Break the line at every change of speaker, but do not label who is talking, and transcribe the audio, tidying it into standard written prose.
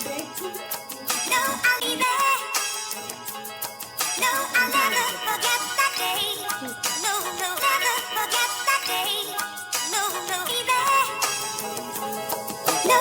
No, I'll be there. No, I'll never forget that day. No, no, never forget that day. No, no, be there. No,